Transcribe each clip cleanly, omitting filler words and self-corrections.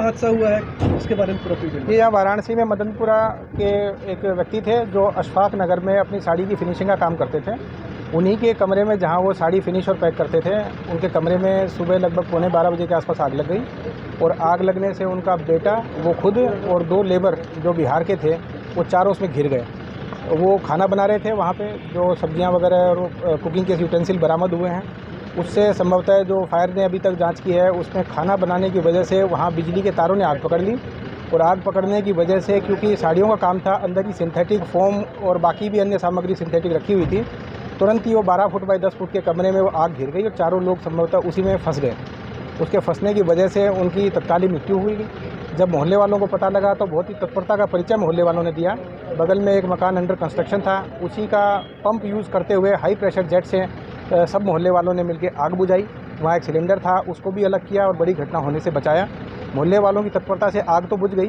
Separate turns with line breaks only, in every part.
हादसा हुआ है, इसके बारे में पूरा डिटेल।
ये यहाँ वाराणसी में मदनपुरा के एक व्यक्ति थे जो अशफाक नगर में अपनी साड़ी की फिनिशिंग का काम करते थे। उन्हीं के कमरे में जहाँ वो साड़ी फिनिश और पैक करते थे, उनके कमरे में सुबह लगभग 11:15 बजे के आसपास आग लग गई और आग लगने से उनका बेटा, वो खुद और 2 लेबर जो बिहार के थे, वो चारों उसमें घिर गए। वो खाना बना रहे थे वहाँ पे, जो सब्जियाँ वगैरह और कुकिंग के यूटेंसिल बरामद हुए हैं। उससे संभवतः जो फायर ने अभी तक जांच की है, उसमें खाना बनाने की वजह से वहाँ बिजली के तारों ने आग पकड़ ली और आग पकड़ने की वजह से, क्योंकि साड़ियों का काम था, अंदर ही सिंथेटिक फोम और बाकी भी अन्य सामग्री सिंथेटिक रखी हुई थी। तुरंत ही वो 12 फुट बाई 10 फुट के कमरे में वो आग घिर गई और चारों लोग संभवतः उसी में फंस गए। उसके फंसने की वजह से उनकी तत्कालीन मृत्यु हुई। जब मोहल्ले वालों को पता लगा तो बहुत ही तत्परता का परिचय मोहल्ले वालों ने दिया। बगल में एक मकान अंडर कंस्ट्रक्शन था, उसी का पंप यूज़ करते हुए हाई प्रेशर जेट से सब मोहल्ले वालों ने मिलकर आग बुझाई। वहाँ एक सिलेंडर था, उसको भी अलग किया और बड़ी घटना होने से बचाया। मोहल्ले वालों की तत्परता से आग तो बुझ गई,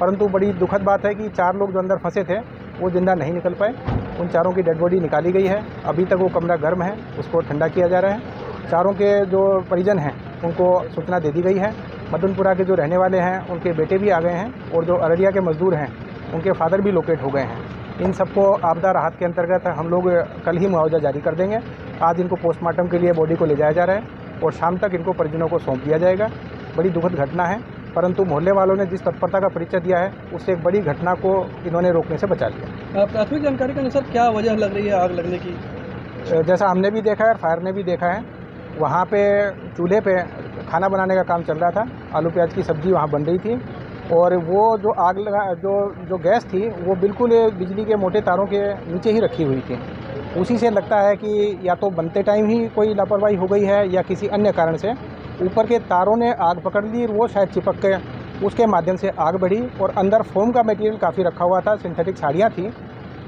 परंतु बड़ी दुखद बात है कि 4 लोग जो अंदर फंसे थे वो जिंदा नहीं निकल पाए। उन चारों की डेड बॉडी निकाली गई है। अभी तक वो कमरा गर्म है, उसको ठंडा किया जा रहा है। चारों के जो परिजन हैं उनको सूचना दे दी गई है। मदनपुरा के जो रहने वाले हैं उनके बेटे भी आ गए हैं और जो अररिया के मजदूर हैं उनके फादर भी लोकेट हो गए हैं। इन सबको आपदा राहत के अंतर्गत हम लोग कल ही मुआवजा जारी कर देंगे। आज इनको पोस्टमार्टम के लिए बॉडी को ले जाया जा रहा है और शाम तक इनको परिजनों को सौंप दिया जाएगा। बड़ी दुखद घटना है, परंतु मोहल्ले वालों ने जिस तत्परता का परिचय दिया है उससे एक बड़ी घटना को इन्होंने रोकने से बचा लिया।
प्राथमिक जानकारी के अनुसार क्या वजह लग रही है आग लगने की?
जैसा हमने भी देखा है और फायर ने भी देखा है, वहाँ पे चूल्हे पे खाना बनाने का काम चल रहा था। आलू प्याज की सब्ज़ी वहाँ बन रही थी और वो जो आग लगा, जो गैस थी वो बिल्कुल बिजली के मोटे तारों के नीचे ही रखी हुई थी। उसी से लगता है कि या तो बनते टाइम ही कोई लापरवाही हो गई है या किसी अन्य कारण से ऊपर के तारों ने आग पकड़ ली, वो शायद चिपक के उसके माध्यम से आग बढ़ी। और अंदर फोम का मटेरियल काफ़ी रखा हुआ था, सिंथेटिक साड़ियाँ थी,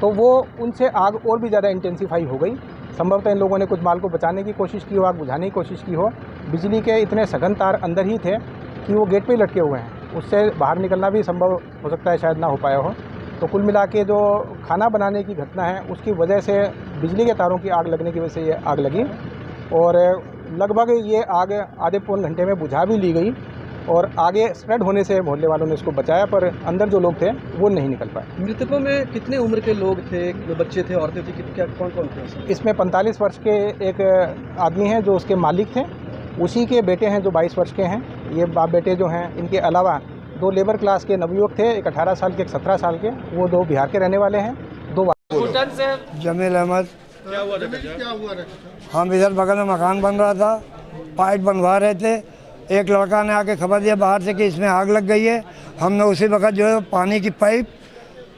तो वो उनसे आग और भी ज़्यादा इंटेंसीफाई हो गई। संभवतः इन लोगों ने कुछ माल को बचाने की कोशिश की हो, आग बुझाने की कोशिश की हो। बिजली के इतने सघन तार अंदर ही थे कि वो गेट पे ही लटके हुए हैं, उससे बाहर निकलना भी संभव हो सकता है शायद ना हो पाया हो। तो कुल मिला के जो खाना बनाने की घटना है उसकी वजह से, बिजली के तारों की आग लगने की वजह से ये आग लगी और लगभग ये आग आधे पौन घंटे में बुझा भी ली गई और आगे स्प्रेड होने से मोहल्ले वालों ने इसको बचाया, पर अंदर जो लोग थे वो नहीं निकल पाए।
मृतकों में कितने उम्र के लोग थे? जो बच्चे थे, औरतें थी, क्या कौन कौन थे?
इसमें 45 वर्ष के एक आदमी हैं जो उसके मालिक थे, उसी के बेटे हैं जो 22 वर्ष के हैं। ये बाप बेटे जो हैं, इनके अलावा 2 लेबर क्लास के नवयुवक थे, एक 18 साल के, एक 17 साल के, वो 2 बिहार के रहने वाले हैं। 2
जमील अहमद।
क्या हुआ?
हम इधर बगल में मकान बन रहा था, पाइप बनवा रहे थे। एक लड़का ने आके खबर दिया बाहर से कि इसमें आग लग गई है। हमने उसी वक्त जो है पानी की पाइप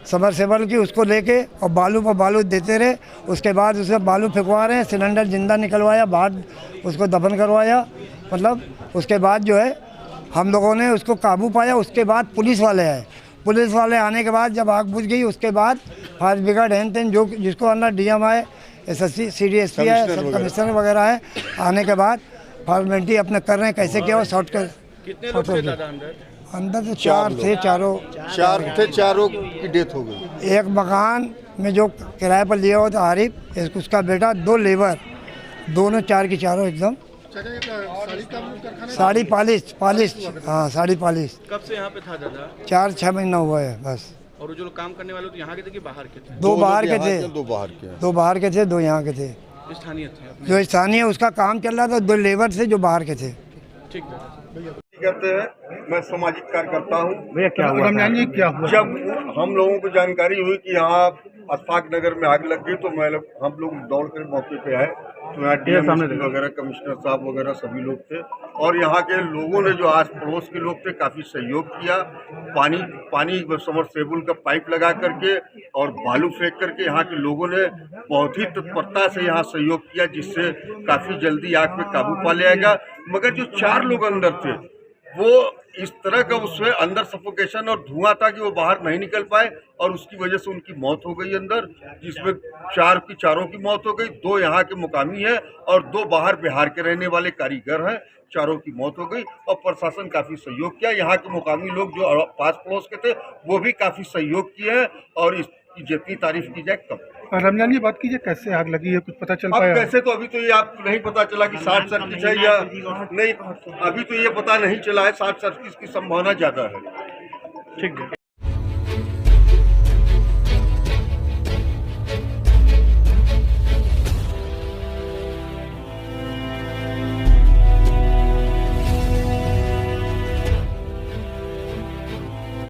सबमर्सिबल की उसको लेके और बालू पर बालू देते रहे। उसके बाद उसे बालू फेंकवा रहे हैं, सिलेंडर जिंदा निकलवाया, बाहर उसको दफन करवाया। मतलब उसके बाद जो है हम लोगों ने उसको काबू पाया। उसके बाद पुलिस वाले आए। पुलिस वाले आने के बाद जब आग बुझ गई, उसके बाद फायर ब्रिगेड हैन जो जिसको अंदर डीएम आए, SSC CDSP है, सब कमिश्नर वगैरह है, आने के बाद फॉर्मेलिटी अपने कर रहे हैं कैसे क्या हो। शॉर्ट कर
कितने लोग थे दादा अंदर?
अंदर तो 4 थे, चारों
की डेथ हो गई।
एक मकान में जो किराए पर लिया हुआ था आरिफ, उसका बेटा, 2 लेबर, दोनों 4 की चारों एकदम साड़ी पॉलिश। हाँ, साड़ी पॉलिश।
कब से यहाँ पे था दादा?
4-6 महीना हुआ है बस।
और जो लोग काम करने वाले तो यहाँ के थे कि बाहर के थे?
2 बाहर के थे,
2
बाहर के थे, 2 यहाँ के थे।
स्थानीय थे?
जो स्थानीय उसका काम चल रहा था, 2 लेबर से जो बाहर के थे।
ठीक है।
कहते हैं, मैं सामाजिक कार्यकर्ता हूँ।
भैया क्या हुआ? क्या हुआ?
जब हम लोगों को जानकारी हुई कि यहाँ अशफाक नगर में आग लग गई तो हम लोग दौड़ कर मौके पे आए। तो यहाँ डीएम वगैरह, कमिश्नर साहब वगैरह सभी लोग थे और यहाँ के लोगों ने, जो आस पड़ोस के लोग थे, काफी सहयोग किया। पानी समरसेबुल का पाइप लगा करके और बालू फेंक करके यहाँ के लोगों ने बहुत ही तत्परता से यहाँ सहयोग किया, जिससे काफी जल्दी आग पे काबू पा लिया गया। मगर जो 4 लोग अंदर थे वो इस तरह का उसमें अंदर सफोकेशन और धुआं था कि वो बाहर नहीं निकल पाए और उसकी वजह से उनकी मौत हो गई अंदर, जिसमें 4 की चारों की मौत हो गई। 2 यहाँ के मुकामी है और 2 बाहर बिहार के रहने वाले कारीगर हैं। चारों की मौत हो गई और प्रशासन काफी सहयोग किया। यहाँ के मुकामी लोग जो पास पड़ोस के थे वो भी काफी सहयोग किए हैं और इसकी जितनी तारीफ की जाए कम।
रमजान जी, बात कीजिए कैसे आग लगी है, कुछ पता चल
अब
पाया?
कैसे तो अभी तो ये आप नहीं पता चला कि शॉर्ट सर्किट है या नहीं, अभी तो ये पता नहीं चला है। शॉर्ट सर्किट की संभावना ज्यादा है।
ठीक है।